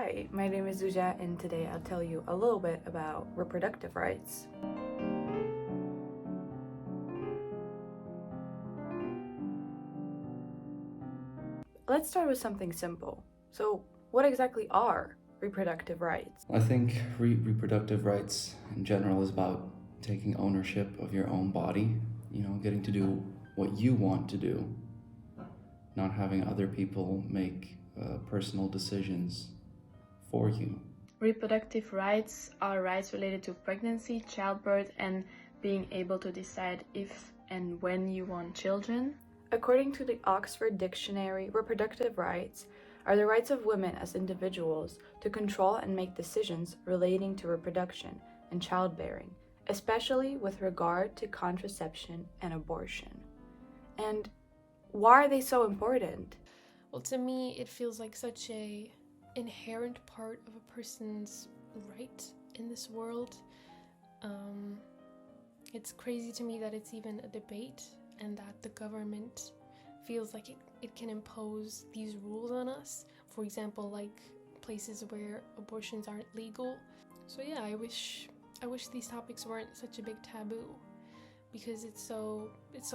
Hi, my name is Zuzanna, and today I'll tell you a little bit about reproductive rights. Let's start with something simple. So, what exactly are reproductive rights? I think reproductive rights in general is about taking ownership of your own body, getting to do what you want to do, not having other people make personal decisions for you. Reproductive rights are rights related to pregnancy, childbirth, and being able to decide if and when you want children. According to the Oxford Dictionary, reproductive rights are the rights of women as individuals to control and make decisions relating to reproduction and childbearing, especially with regard to contraception and abortion. And why are they so important? Well, to me, it feels like such a inherent part of a person's right in this world. It's crazy to me that it's even a debate and that the government feels like it can impose these rules on us. For example, like places where abortions aren't legal. So yeah, I wish these topics weren't such a big taboo, because it's so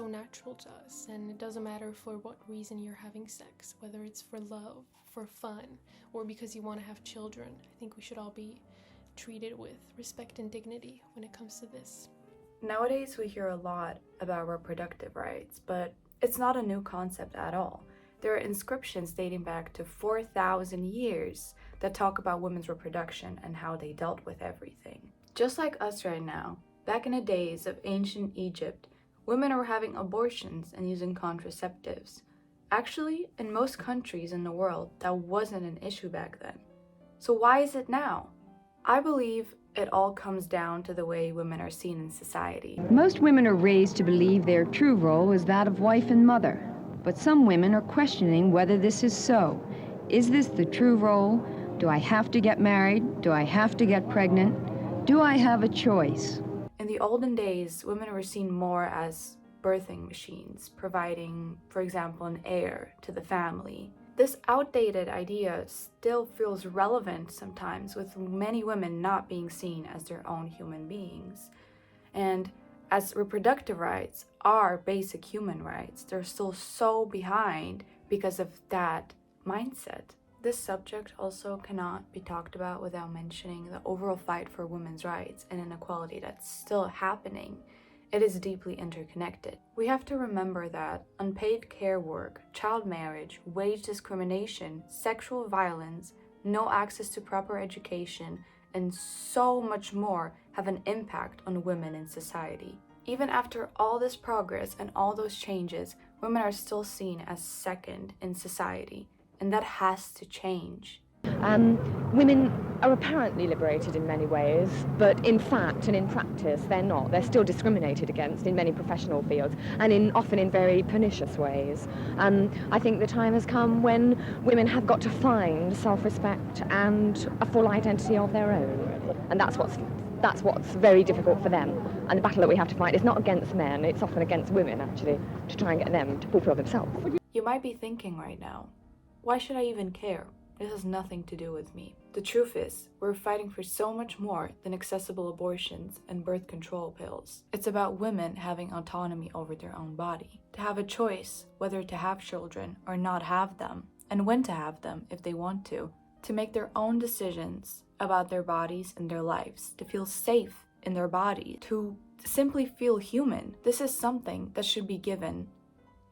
natural to us, and it doesn't matter for what reason you're having sex, whether it's for love, for fun, or because you want to have children. I think we should all be treated with respect and dignity when it comes to this. Nowadays, we hear a lot about reproductive rights, but it's not a new concept at all. There are inscriptions dating back to 4,000 years that talk about women's reproduction and how they dealt with everything. Just like us right now, back in the days of ancient Egypt, women were having abortions and using contraceptives. Actually, in most countries in the world, that wasn't an issue back then. So why is it now? I believe it all comes down to the way women are seen in society. Most women are raised to believe their true role is that of wife and mother, but some women are questioning whether this is so. Is this the true role? Do I have to get married? Do I have to get pregnant? Do I have a choice? In the olden days, women were seen more as birthing machines, providing, for example, an heir to the family. This outdated idea still feels relevant sometimes, with many women not being seen as their own human beings. And as reproductive rights are basic human rights, they're still so behind because of that mindset. This subject also cannot be talked about without mentioning the overall fight for women's rights and inequality that's still happening. It is deeply interconnected. We have to remember that unpaid care work, child marriage, wage discrimination, sexual violence, no access to proper education, and so much more have an impact on women in society. Even after all this progress and all those changes, women are still seen as second in society, and that has to change. Women are apparently liberated in many ways, but in fact and in practice they're not. They're still discriminated against in many professional fields, and often in very pernicious ways. I think the time has come when women have got to find self-respect and a full identity of their own, and that's what's very difficult for them. And the battle that we have to fight is not against men, it's often against women, actually, to try and get them to fulfill themselves. You might be thinking right now, why should I even care? This has nothing to do with me. The truth is, we're fighting for so much more than accessible abortions and birth control pills. It's about women having autonomy over their own body, to have a choice whether to have children or not have them, and when to have them if they want to make their own decisions about their bodies and their lives, to feel safe in their body, to simply feel human. This is something that should be given,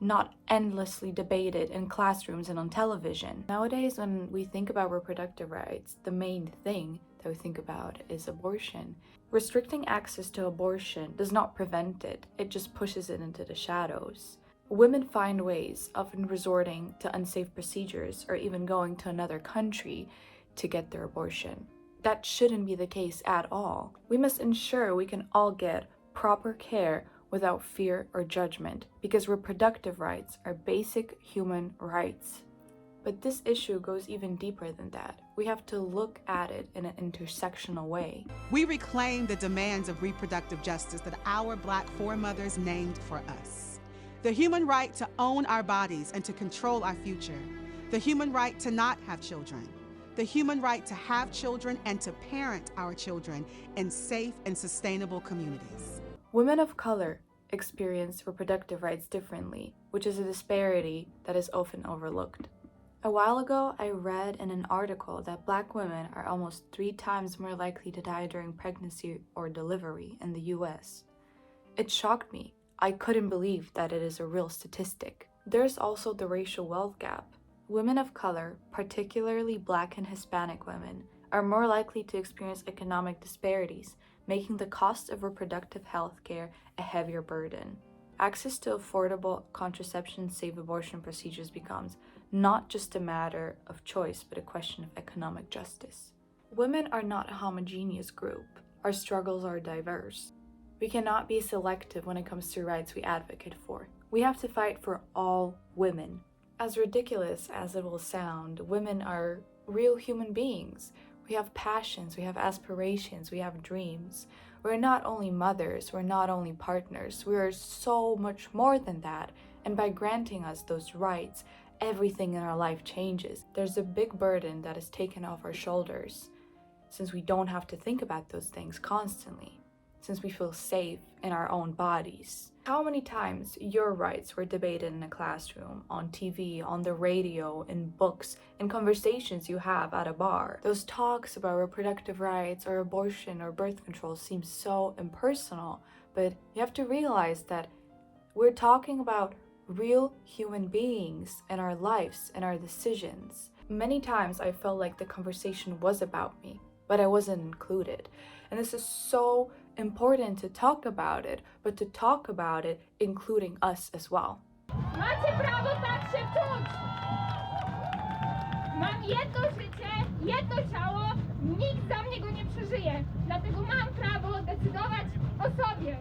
not endlessly debated in classrooms and on television. Nowadays, when we think about reproductive rights, the main thing that we think about is abortion. Restricting access to abortion does not prevent it, it just pushes it into the shadows. Women find ways, often resorting to unsafe procedures or even going to another country to get their abortion. That shouldn't be the case at all. We must ensure we can all get proper care without fear or judgment, because reproductive rights are basic human rights. But this issue goes even deeper than that. We have to look at it in an intersectional way. We reclaim the demands of reproductive justice that our Black foremothers named for us. The human right to own our bodies and to control our future. The human right to not have children. the human right to have children and to parent our children in safe and sustainable communities. Women of color experience reproductive rights differently, which is a disparity that is often overlooked. A while ago, I read in an article that Black women are almost 3 times more likely to die during pregnancy or delivery in the US. It shocked me. I couldn't believe that it is a real statistic. There's also the racial wealth gap. Women of color, particularly Black and Hispanic women, are more likely to experience economic disparities, making the cost of reproductive health care a heavier burden. Access to affordable contraception-safe abortion procedures becomes not just a matter of choice, but a question of economic justice. Women are not a homogeneous group. Our struggles are diverse. We cannot be selective when it comes to rights we advocate for. We have to fight for all women. As ridiculous as it will sound, women are real human beings. We have passions, we have aspirations, we have dreams. We're not only mothers, we're not only partners, we are so much more than that. And by granting us those rights, everything in our life changes. There's a big burden that is taken off our shoulders, since we don't have to think about those things constantly, since we feel safe in our own bodies. How many times your rights were debated in a classroom, on TV, on the radio, in books, in conversations you have at a bar? Those talks about reproductive rights or abortion or birth control seem so impersonal, but you have to realize that we're talking about real human beings and our lives and our decisions. Many times I felt like the conversation was about me, but I wasn't included. And this is so important to talk about it, but to talk about it including us as well. Macie prawo tak się czuć! Mam jedno życie, jedno ciało, nikt za mnie go nie przeżyje. Dlatego mam prawo decydować o sobie.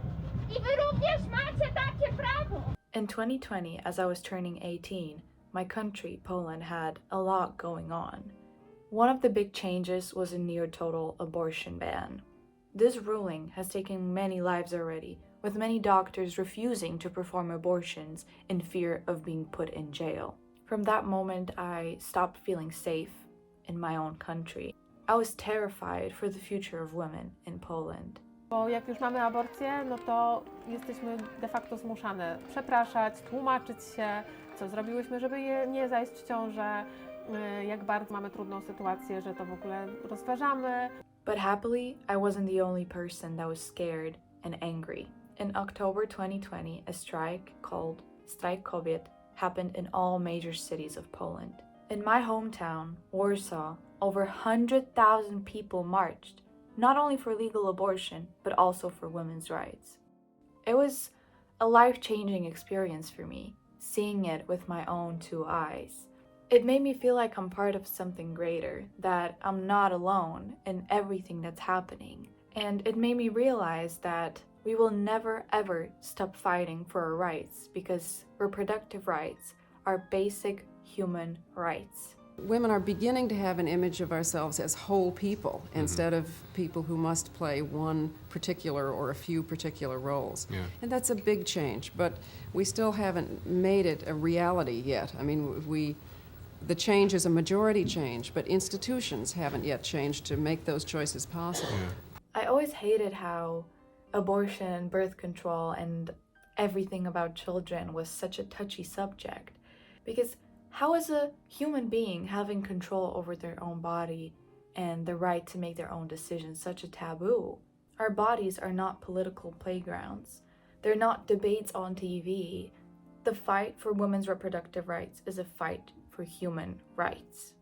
I wy również macie takie prawo! In 2020, as I was turning 18, my country, Poland, had a lot going on. One of the big changes was a near total abortion ban. This ruling has taken many lives already, with many doctors refusing to perform abortions in fear of being put in jail. From that moment, I stopped feeling safe in my own country. I was terrified for the future of women in Poland. Bo jak już mamy aborcję, no to jesteśmy de facto zmuszane przepraszać, tłumaczyć się, co zrobiłyśmy, żeby nie zajść w ciążę, jak bardzo mamy trudną sytuację, że to w ogóle rozważamy. But happily, I wasn't the only person that was scared and angry. In October 2020, a strike called Strajk Kobiet happened in all major cities of Poland. In my hometown, Warsaw, over 100,000 people marched, not only for legal abortion, but also for women's rights. It was a life-changing experience for me, seeing it with my own 2 eyes. It made me feel like I'm part of something greater, that I'm not alone in everything that's happening. And it made me realize that we will never ever stop fighting for our rights, because reproductive rights are basic human rights. Women are beginning to have an image of ourselves as whole people instead of people who must play one particular or a few particular roles. Yeah. And that's a big change, but we still haven't made it a reality yet. I mean, the change is a majority change, but institutions haven't yet changed to make those choices possible. Yeah. I always hated how abortion, birth control, and everything about children was such a touchy subject, because how is a human being having control over their own body and the right to make their own decisions such a taboo? Our bodies are not political playgrounds. They're not debates on TV. The fight for women's reproductive rights is a fight for human rights.